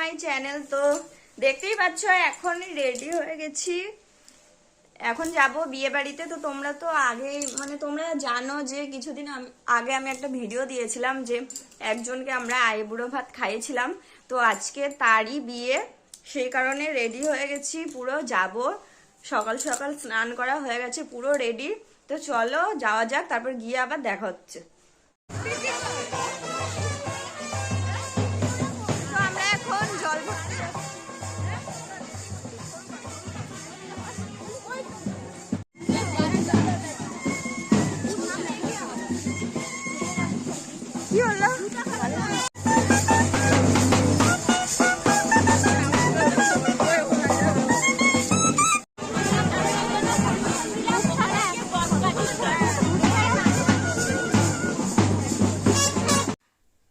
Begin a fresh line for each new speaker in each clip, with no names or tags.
My channel. তো দেখতেই পাচ্ছ এখন রেডি হয়ে গেছি, এখন যাব বিয়ে বাড়িতে। তো তোমরা তো আগে তোমরা জানো যে কিছুদিন আগে আমি একটা ভিডিও দিয়েছিলাম যে একজনকে আমরা আইবুড়ো ভাত খাইয়েছিলাম। তো আজকে তারই বিয়ে, সেই কারণে রেডি হয়ে গেছি, পুরো যাব। সকাল সকাল স্নান করা হয়ে গেছে, পুরো রেডি। তো চলো যাওয়া যাক, তারপর গিয়ে আবার দেখা হচ্ছে। তো আমরা এখন জল ভরতে যাচ্ছি। কি হলো?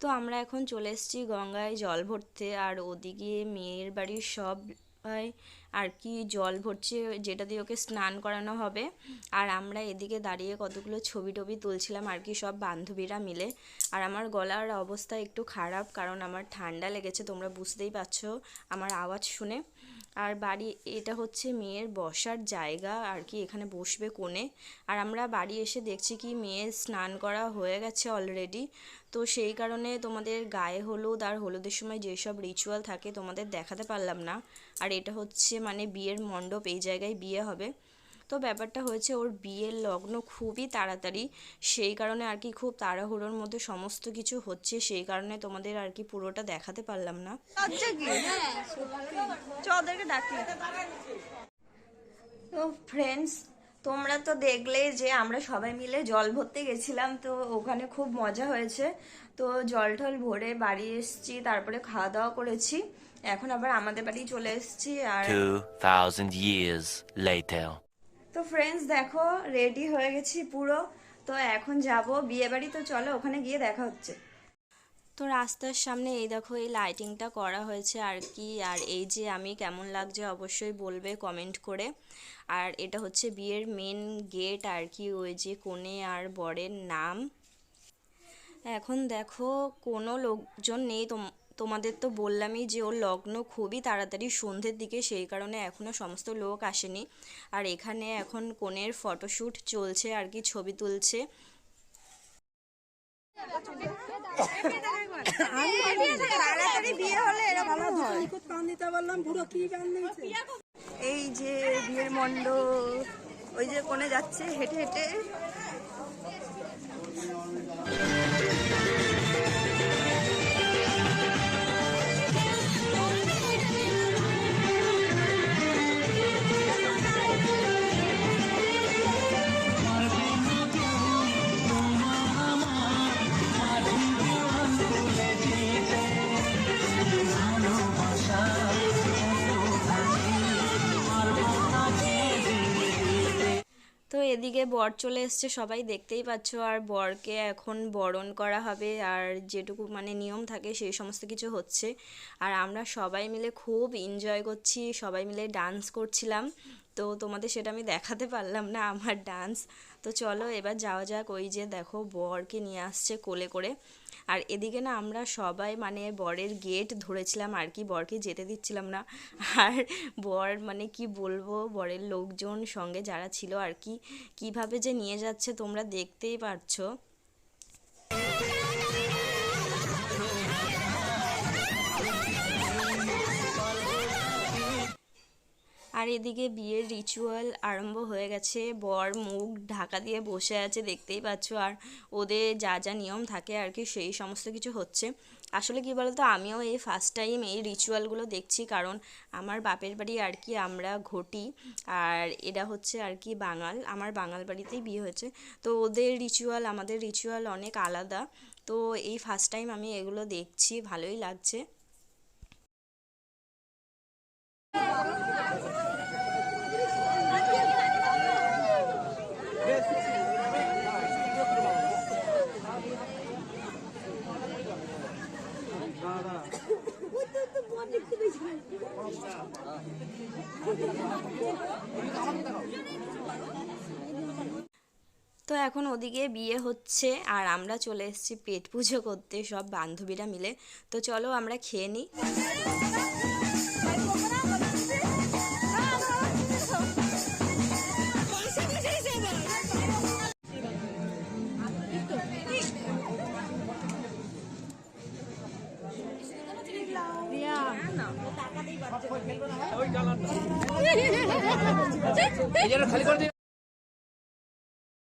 তো আমরা এখন চলে এসেছি গঙ্গায় জল ভরতে, আর ওদিকে মেয়ের বাড়ির সবাই আর কি জল ভরছে, যেটা দিয়ে ওকে স্নান করানো হবে। আর আমরা এদিকে দাঁড়িয়ে কতগুলো ছবি টবি তুলছিলাম আর কি, সব বান্ধবীরা মিলে। আর আমার গলার অবস্থা একটু খারাপ, কারণ আমার ঠান্ডা লেগেছে, তোমরা বুঝতেই পারছো আমার আওয়াজ শুনে। আর বাড়ি এটা হচ্ছে মেয়ের বসার জায়গা আর কি, এখানে বসবে কোণে। আর আমরা বাড়ি এসে দেখছি কি মেয়ের স্নান করা হয়ে গেছে অলরেডি। তো সেই কারণে তোমাদের গায়ে হলুদ আর হলুদের সময় যেসব রিচুয়াল থাকে তোমাদের দেখাতে পারলাম না। আর এটা হচ্ছে বিয়ের মণ্ডপ, এই জায়গায় বিয়ে হবে। তো ব্যাপারটা হয়েছে ওর বিয়ের লগ্ন খুবই তাড়াতাড়ি, সেই কারণে আর কি খুব তাড়াহুড়োর মধ্যে সমস্ত কিছু হচ্ছে, সেই কারণে তোমাদের আর কি পুরোটা দেখাতে পারলাম না। তো ফ্রেন্ডস, তোমরা তো দেখলে যে আমরা সবাই মিলে জল ভরতে গেছিলাম, তো ওখানে খুব মজা হয়েছে। তো জল টল ভরে বাড়ি এসেছি, তারপরে খাওয়া দাওয়া করেছি, এখন আবার আমাদের বাড়ি চলে এসেছি। আর
2000 years later.
তো ফ্রেন্ডস দেখো রেডি হয়ে গেছি পুরো। তো এখন যাব বিয়ে বাড়ি, তো চলো ওখানে গিয়ে দেখা হচ্ছে। তো রাস্তার সামনে এই দেখো এই লাইটিংটা করা হয়েছে আর কি, আর এই যে আমি কেমন লাগছে অবশ্যই বলবে কমেন্ট করে। আর এটা হচ্ছে বিয়ের মেন গেট আর কি, ওই যে কনে আর বরের নাম। এখন দেখো কোনো লোকজন নেই, তোমাদের তো বললামই যে ওর লগ্ন খুবই তাড়াতাড়ি সন্ধ্যের দিকে, সেই কারণে এখনও সমস্ত লোক আসেনি। আর এখানে এখন কনের ফটোশ্যুট চলছে আর কি, ছবি তুলছে। এই যে বিয়ের মণ্ডপ, ওই যে কোণে যাচ্ছে হেঁটে হেঁটে। তো এদিকে বর চলে এসছে, সবাই দেখতেই পাচ্ছ। আর বরকে এখন বরণ করা হবে, আর যেটুকু নিয়ম থাকে সেই সমস্ত কিছু হচ্ছে। আর আমরা সবাই মিলে খুব এনজয় করছি, সবাই মিলে ডান্স করছিলাম। তো তোমাদের সেটা আমি দেখাতে পারলাম না আমার ডান্স। তো চলো এবার যাওয়া যাক। ওই যে দেখো বরকে নিয়ে আসছে কোলে করে। আর এদিকে না আমরা সবাই বরের গেট ধরেছিলাম আর কি, বরকে যেতে দিচ্ছিলাম না। আর বর কি বলবো, বরের লোকজন সঙ্গে যারা ছিল আর কি, কিভাবে যে নিয়ে যাচ্ছে তোমরা দেখতেই পারছো। আর এদিকে বিয়ের রিচুয়াল আরম্ভ হয়ে গেছে, বর মুখ ঢাকা দিয়ে বসে আছে দেখতেই পাচ্ছ। আর ওদের যা যা নিয়ম থাকে আর কি সেই সমস্ত কিছু হচ্ছে। আসলে কি বলতো, আমিও এই ফার্স্ট টাইম এই রিচুয়ালগুলো দেখছি, কারণ আমার বাপের বাড়ি আর কি আমরা ঘটি, আর এরা হচ্ছে আর কি বাঙাল, আমার বাঙাল বাড়িতেই বিয়ে হয়েছে। তো ওদের রিচুয়াল আমাদের রিচুয়াল অনেক আলাদা। তো এই ফার্স্ট টাইম আমি এগুলো দেখছি, ভালোই লাগছে। তো এখন ওদিকে বিয়ে হচ্ছে, আর আমরা চলে এসেছি পেট পুজো করতে সব বান্ধবীরা মিলে। তো চলো আমরা খেয়ে নিই।
এই যেন খালি করে দিন।